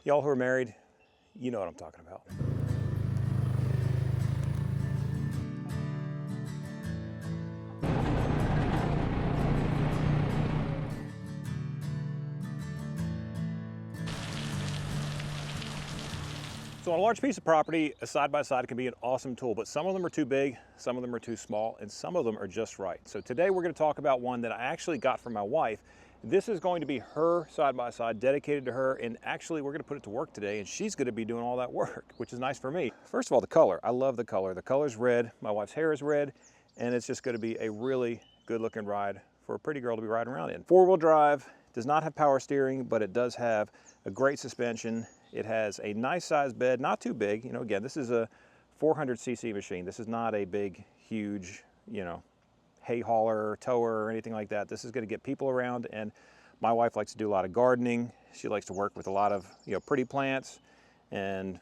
Y'all who are married, you know what I'm talking about. So on a large piece of property, a side-by-side can be an awesome tool, but some of them are too big, some of them are too small, and some of them are just right. So today we're going to talk about one that I actually got from my wife. This is going to be her side-by-side, dedicated to her, and actually we're going to put it to work today, and she's going to be doing all that work, which is nice for me. First of all, the color. I love the color. The color's red, my wife's hair is red, and it's just going to be a really good-looking ride for a pretty girl to be riding around in. Four-wheel drive, does not have power steering, but it does have a great suspension. It has a nice sized bed, not too big. You know, again, this is a 400cc machine. This is not a big, huge, you know, hay hauler, tower, or anything like that. This is going to get people around, and my wife likes to do a lot of gardening. She likes to work with a lot of, you know, pretty plants, and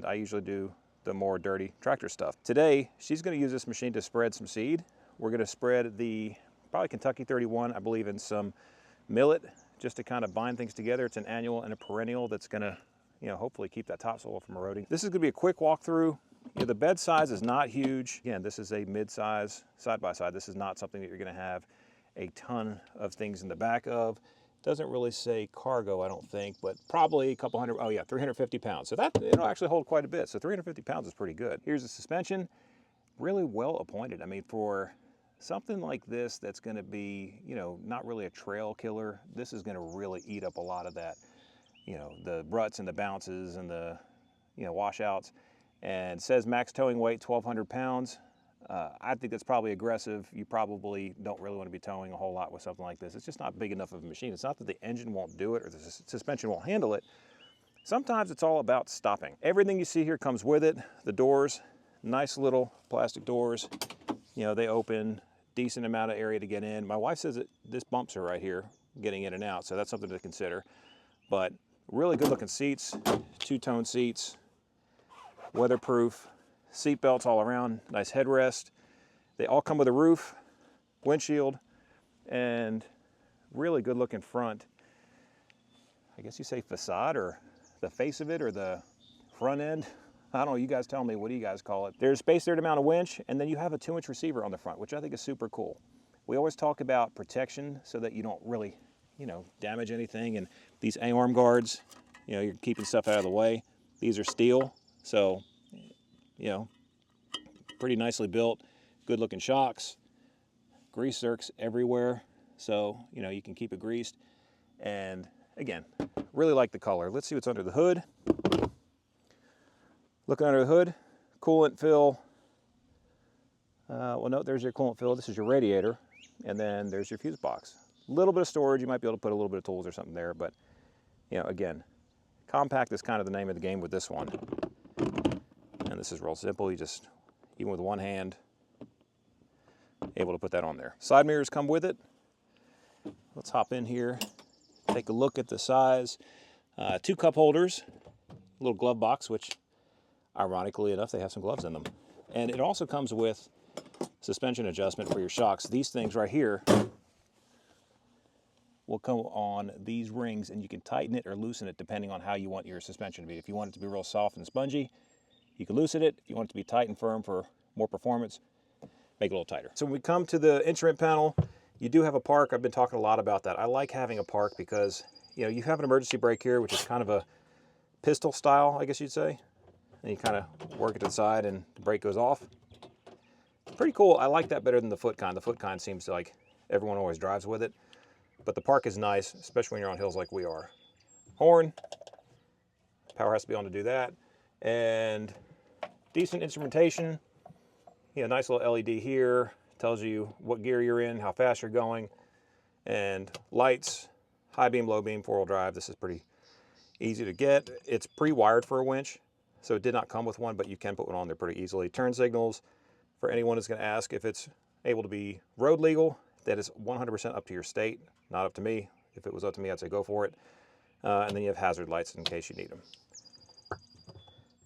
I usually do the more dirty tractor stuff. Today, she's going to use this machine to spread some seed. We're going to spread the probably Kentucky 31, I believe, in some millet, just to kind of bind things together. It's an annual and a perennial that's gonna, you know, hopefully keep that topsoil from eroding. This is gonna be a quick walkthrough. You know, the bed size is not huge. Again, this is a mid-size side-by-side. This is not something that you're gonna have a ton of things in the back of. Doesn't really say cargo, I don't think, but probably a couple hundred, oh yeah, 350 pounds. So that, it'll actually hold quite a bit. So 350 pounds is pretty good. Here's the suspension, really well appointed. I mean, for something like this that's going to be, you know, not really a trail killer, this is going to really eat up a lot of that, you know, the ruts and the bounces and the, you know, washouts. And it says max towing weight 1,200 pounds. I think that's probably aggressive. You probably don't really want to be towing a whole lot with something like this. It's just not big enough of a machine. It's not that the engine won't do it or the suspension won't handle it. Sometimes it's all about stopping. Everything you see here comes with it. The doors, nice little plastic doors. You know, they open, decent amount of area to get in. My wife says that this bumps her right here, getting in and out, so that's something to consider. But really good looking seats, two-tone seats, weatherproof, seat belts all around, nice headrest. They all come with a roof, windshield, and really good looking front. I guess you say facade, or the face of it, or the front end. I don't know, you guys tell me, what do you guys call it? There's space there to mount a winch, and then you have a 2-inch receiver on the front, which I think is super cool. We always talk about protection so that you don't really, you know, damage anything. And these A-arm guards, you know, you're keeping stuff out of the way. These are steel, so, you know, pretty nicely built, good looking shocks, grease zerks everywhere. So, you know, you can keep it greased. And again, really like the color. Let's see what's under the hood. Looking under the hood, coolant fill. Well, no, there's your coolant fill. This is your radiator. And then there's your fuse box. A little bit of storage. You might be able to put a little bit of tools or something there. But, you know, again, compact is kind of the name of the game with this one. And this is real simple. You just, even with one hand, able to put that on there. Side mirrors come with it. Let's hop in here, take a look at the size. 2 cup holders, a little glove box, which ironically enough, they have some gloves in them. And it also comes with suspension adjustment for your shocks. These things right here will come on these rings, and you can tighten it or loosen it depending on how you want your suspension to be. If you want it to be real soft and spongy, you can loosen it. If you want it to be tight and firm for more performance, make it a little tighter. So when we come to the instrument panel, you do have a park. I've been talking a lot about that. I like having a park because, you know, you have an emergency brake here, which is kind of a pistol style, I guess you'd say. And you kind of work it to the side and the brake goes off. Pretty cool. I like that better than the foot kind. The foot kind seems like everyone always drives with it. But the park is nice, especially when you're on hills like we are. Horn. Power has to be on to do that. And decent instrumentation. You know, nice little LED here. Tells you what gear you're in, how fast you're going. And lights. High beam, low beam, 4-wheel drive. This is pretty easy to get. It's pre-wired for a winch. So it did not come with one, but you can put one on there pretty easily. Turn signals, for anyone who's going to ask if it's able to be road legal, that is 100% up to your state, not up to me. If it was up to me, I'd say go for it. And then you have hazard lights in case you need them.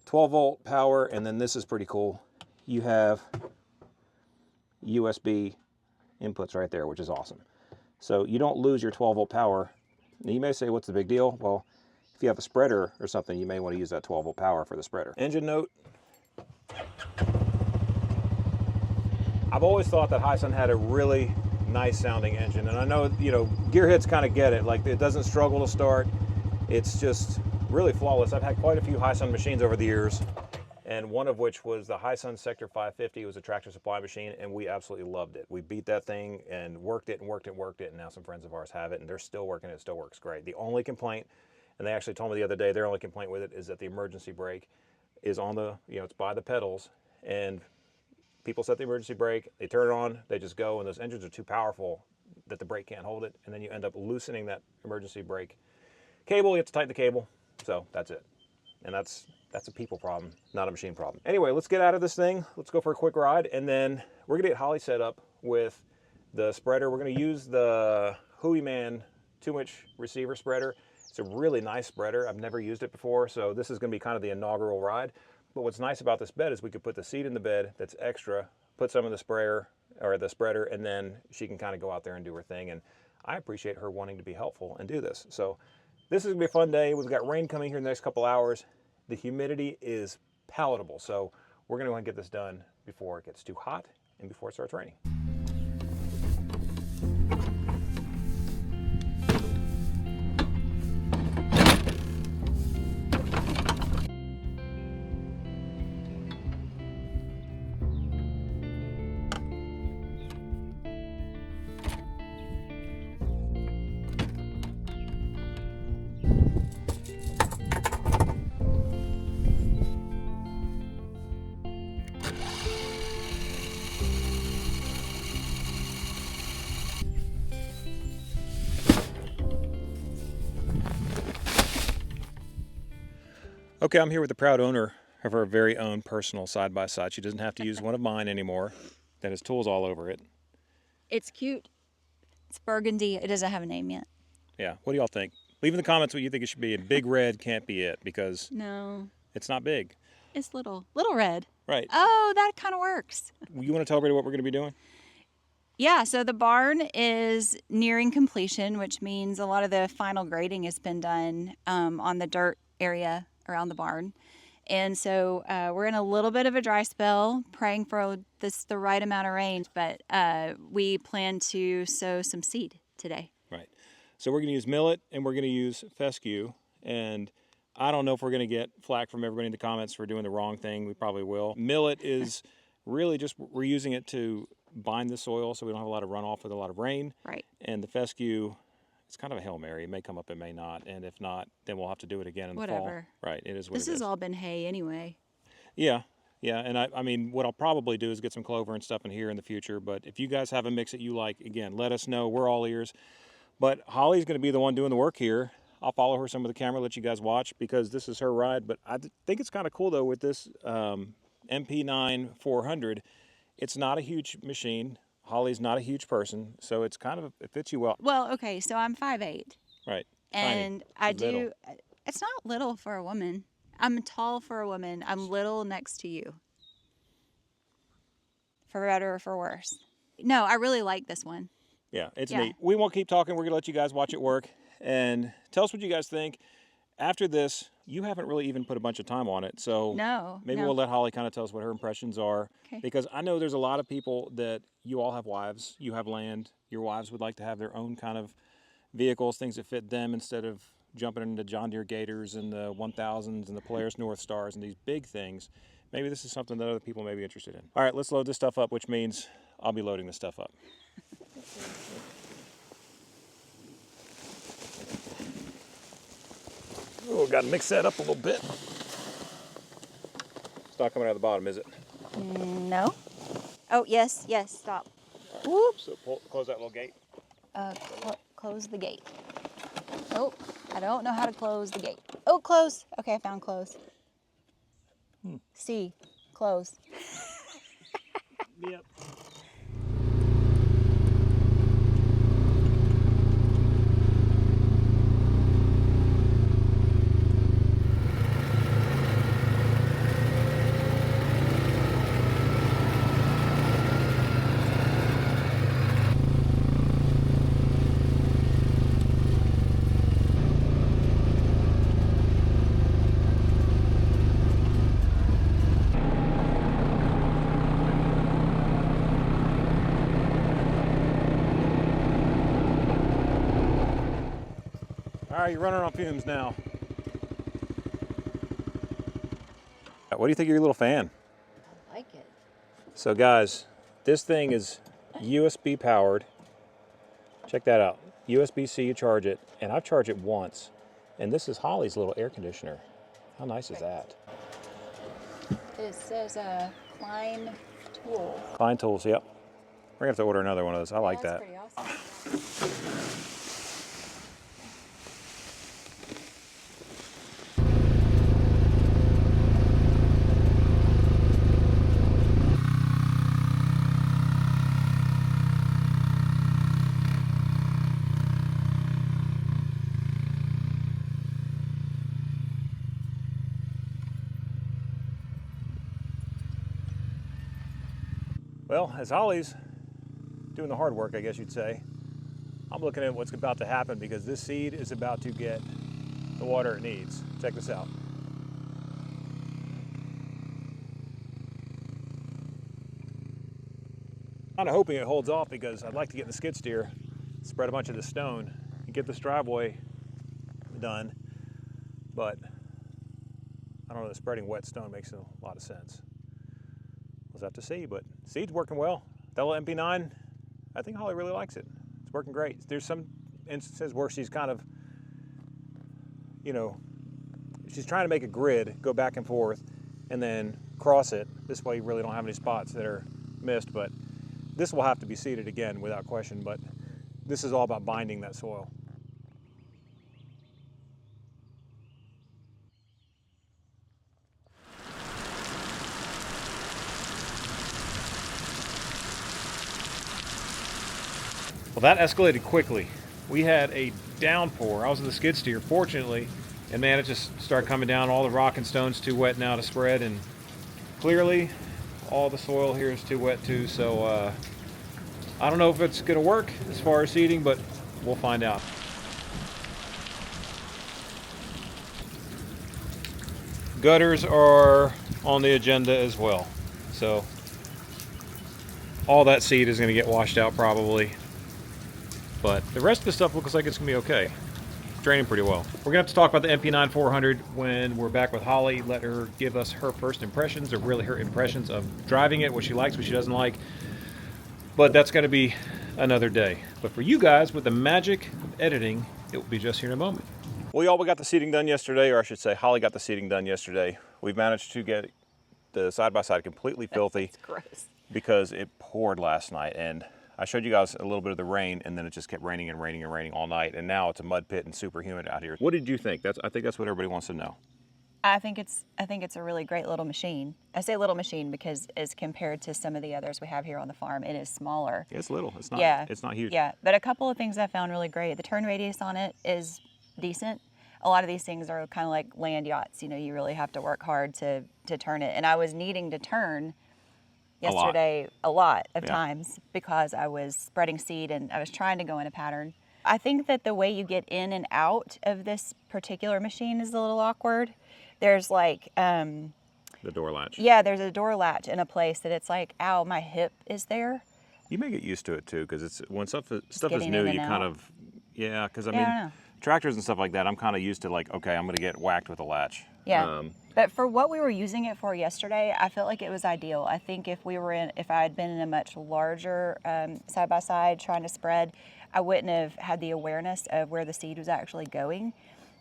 12-volt power, and then this is pretty cool. You have USB inputs right there, which is awesome. So you don't lose your 12-volt power. Now you may say, what's the big deal? Well, if you have a spreader or something, you may want to use that 12-volt power for the spreader. Engine note. I've always thought that Hisun had a really nice sounding engine, and I know, you know, gearheads kind of get it. Like, it doesn't struggle to start. It's just really flawless. I've had quite a few Hisun machines over the years, and one of which was the Hisun Sector 550. It was a Tractor Supply machine, and we absolutely loved it. We beat that thing and worked it and worked it and worked it, and now some friends of ours have it, and they're still working it. It still works great. The only complaint, and they actually told me the other day, their only complaint with it is that the emergency brake is on the, you know, it's by the pedals, and people set the emergency brake, they turn it on, they just go, and those engines are too powerful that the brake can't hold it, and then you end up loosening that emergency brake cable. You have to tighten the cable, so that's it. And that's a people problem, not a machine problem. Anyway, let's get out of this thing. Let's go for a quick ride, and then we're gonna get Holly set up with the spreader. We're gonna use the 𝐸𝑚𝑎𝑖𝑙 2-inch receiver spreader. It's a really nice spreader. I've never used it before, so this is gonna be kind of the inaugural ride. But what's nice about this bed is we could put the seat in the bed that's extra, put some of the sprayer or the spreader, and then she can kind of go out there and do her thing. And I appreciate her wanting to be helpful and do this. So this is gonna be a fun day. We've got rain coming here in the next couple hours. The humidity is palatable. So we're gonna go ahead and get this done before it gets too hot and before it starts raining. Okay, I'm here with the proud owner of her very own personal side-by-side. She doesn't have to use one of mine anymore that has tools all over it. It's cute. It's burgundy. It doesn't have a name yet. Yeah, what do y'all think? Leave in the comments what you think it should be. And big red can't be it because No, it's not big. it's little. Little red. Right. Oh, that kind of works. You want to tell everybody what we're going to be doing? Yeah, so the barn is nearing completion, which means a lot of the final grading has been done on the dirt area around the barn. And so we're in a little bit of a dry spell, praying for the right amount of rain, but we plan to sow some seed today. Right. So we're going to use millet and we're going to use fescue. And I don't know if we're going to get flack from everybody in the comments for doing the wrong thing. We probably will. Millet is really just, we're using it to bind the soil so we don't have a lot of runoff with a lot of rain. Right. And the fescue, it's kind of a Hail Mary. It may come up, it may not. And if not, then we'll have to do it again in the fall. Whatever. Right, it is what it is. This has all been hay anyway. Yeah, and I mean, what I'll probably do is get some clover and stuff in here in the future. But if you guys have a mix that you like, again, let us know. We're all ears. But Holly's going to be the one doing the work here. I'll follow her some of the camera, let you guys watch, because this is her ride. But I think it's kind of cool, though, with this MP9 400. It's not a huge machine. Holly's not a huge person, so it's kind of, it fits you well. Well, okay, so I'm 5'8". Right. And Tiny. I Little. do, it's not little for a woman. I'm tall for a woman. I'm little next to you. For better or for worse. No, I really like this one. Yeah, it's Yeah. neat. We won't keep talking. We're going to let you guys watch it work. And tell us what you guys think. After this, you haven't really even put a bunch of time on it. So maybe we'll let Holly kind of tell us what her impressions are. Okay. Because I know there's a lot of people that you all have wives. You have land. Your wives would like to have their own kind of vehicles, things that fit them instead of jumping into John Deere Gators and the 1000s and the Polaris North Stars and these big things. Maybe this is something that other people may be interested in. All right, let's load this stuff up, which means I'll be loading this stuff up. Oh, got to mix that up a little bit. It's not coming out of the bottom, is it? No. Oh, yes, stop. Whoop. So close that little gate. Close the gate. Oh, I don't know how to close the gate. Oh, close. Okay, I found close. C, close. Yep. right, you're running on fumes now. What do you think of your little fan? I like it. So guys, this thing is USB powered. Check that out. USB-C, you charge it, and I've charged it once. And this is Holly's little air conditioner. How nice is that? It says Klein Tool. Klein Tools, yep. We're gonna have to order another one of those. I like that. Pretty awesome. Well, as Holly's doing the hard work, I guess you'd say, I'm looking at what's about to happen because this seed is about to get the water it needs. Check this out. I'm hoping it holds off because I'd like to get in the skid steer, spread a bunch of the stone, and get this driveway done. But I don't know, spreading wet stone makes a lot of sense. We'll have to see, but seed's working well. That little MP9, I think Holly really likes it. It's working great. There's some instances where she's kind of, you know, she's trying to make a grid, go back and forth, and then cross it. This way you really don't have any spots that are missed, but this will have to be seeded again without question, but this is all about binding that soil. Well, that escalated quickly. We had a downpour. I was in the skid steer, fortunately, and man, it just started coming down. All the rock and stone's too wet now to spread, and clearly all the soil here is too wet too, so I don't know if it's gonna work as far as seeding, but we'll find out. Gutters are on the agenda as well, so all that seed is gonna get washed out probably. But the rest of the stuff looks like it's gonna be okay. It's draining pretty well. We're gonna have to talk about the MP9 400 when we're back with Holly. Let her give us her first impressions, or really her impressions of driving it, what she likes, what she doesn't like. But that's gonna be another day. But for you guys, with the magic of editing, it will be just here in a moment. Well, y'all, we got the seating done yesterday, or I should say Holly got the seating done yesterday. We've managed to get the side-by-side completely filthy. It's gross. Because it poured last night, and I showed you guys a little bit of the rain, and then it just kept raining and raining and raining all night, and now it's a mud pit and super humid out here. What did you think? I think that's what everybody wants to know. I think it's a really great little machine. I say little machine because as compared to some of the others we have here on the farm, it is smaller. It's little. It's not. Yeah. It's not huge. Yeah, but a couple of things I found really great. The turn radius on it is decent. A lot of these things are kind of like land yachts. You know, you really have to work hard to turn it. And I was needing to turn yesterday a lot of times because I was spreading seed and I was trying to go in a pattern. I think that the way you get in and out of this particular machine is a little awkward. There's like the door latch. Yeah, there's a door latch in a place that it's like, ow, my hip is there. You may get used to it too, because it's when stuff is new, you kind of because I mean tractors and stuff like that, I'm kind of used to like, okay, I'm gonna get whacked with a latch. Yeah. But for what we were using it for yesterday, I felt like it was ideal. I think if I had been in a much larger side-by-side trying to spread, I wouldn't have had the awareness of where the seed was actually going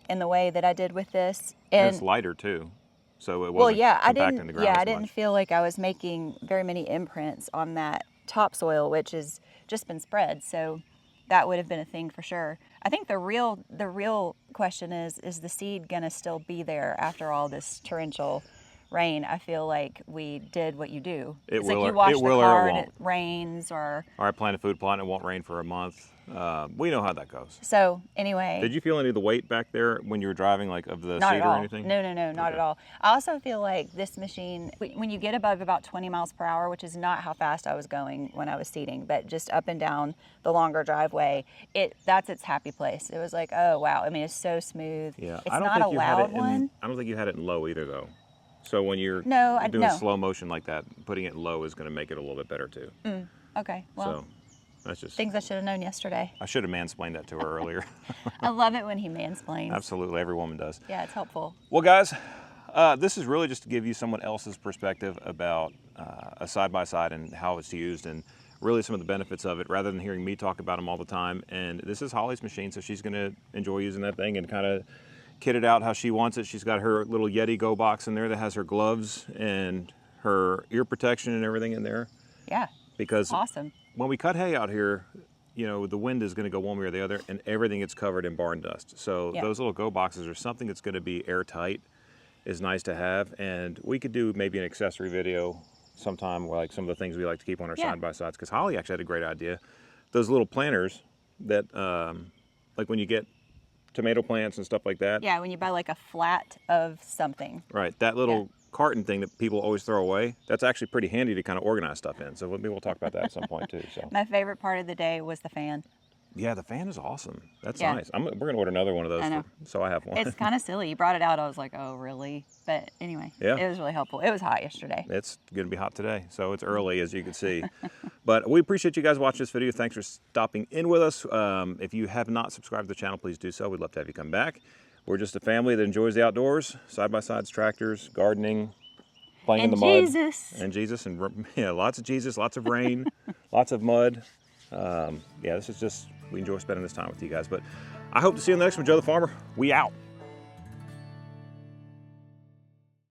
in the way that I did with this. And it's lighter too, so it wasn't compacting the ground as I didn't much. feel like I was making very many imprints on that topsoil, which has just been spread. So that would have been a thing for sure. I think the real question is the seed gonna still be there after all this torrential rain? I feel like we did what you do. It's like you wash the car and it rains, or I plant a food plot and it won't rain for a month. We know how that goes. So anyway. Did you feel any of the weight back there when you were driving, like of the seed or anything? No, not at all. I also feel like this machine, when you get above about 20 miles per hour, which is not how fast I was going when I was seeding, but just up and down the longer driveway, that's its happy place. It was like, oh wow, I mean, it's so smooth. Yeah, it's not a loud one. I don't think you had it in low either though. So when you're doing slow motion like that, putting it in low is going to make it a little bit better too. Okay, well. So, That's just things I should have known yesterday. I should have mansplained that to her earlier. I love it when he mansplains. Absolutely, every woman does. Yeah, it's helpful. Well, guys, this is really just to give you someone else's perspective about a side-by-side and how it's used and really some of the benefits of it, rather than hearing me talk about them all the time. And this is Holly's machine, so she's going to enjoy using that thing and kind of kit it out how she wants it. She's got her little Yeti Go box in there that has her gloves and her ear protection and everything in there. Yeah, Because awesome. when we cut hay out here, you know, the wind is going to go one way or the other, and everything gets covered in barn dust. So Yeah. those little Go boxes are something that's going to be airtight, is nice to have. And we could do maybe an accessory video sometime, like some of the things we like to keep on our Yeah. side-by-sides, because Holly actually had a great idea. Those little planters that, like when you get tomato plants and stuff like that. Yeah, when you buy like a flat of something. Right, that little carton thing that people always throw away, that's actually pretty handy to kind of organize stuff in. So maybe we'll talk about that at some point too. So My favorite part of the day was the fan. yeah, the fan is awesome. That's Yeah. nice. We're gonna order another one of those. I know. So I have one. It's kind of silly. You brought it out. I was like, oh, really? But anyway, Yeah. it was really helpful. It was hot yesterday. It's gonna be hot today, so it's early, as you can see. But we appreciate you guys watching this video. Thanks for stopping in with us. If you have not subscribed to the channel, please do so. We'd love to have you come back. We're just a family that enjoys the outdoors, side-by-sides, tractors, gardening, playing in the mud. And Jesus, and yeah, lots of Jesus, lots of rain, lots of mud. Yeah, this is just, we enjoy spending this time with you guys. But I hope to see you in the next one. Joe the Farmer, we out.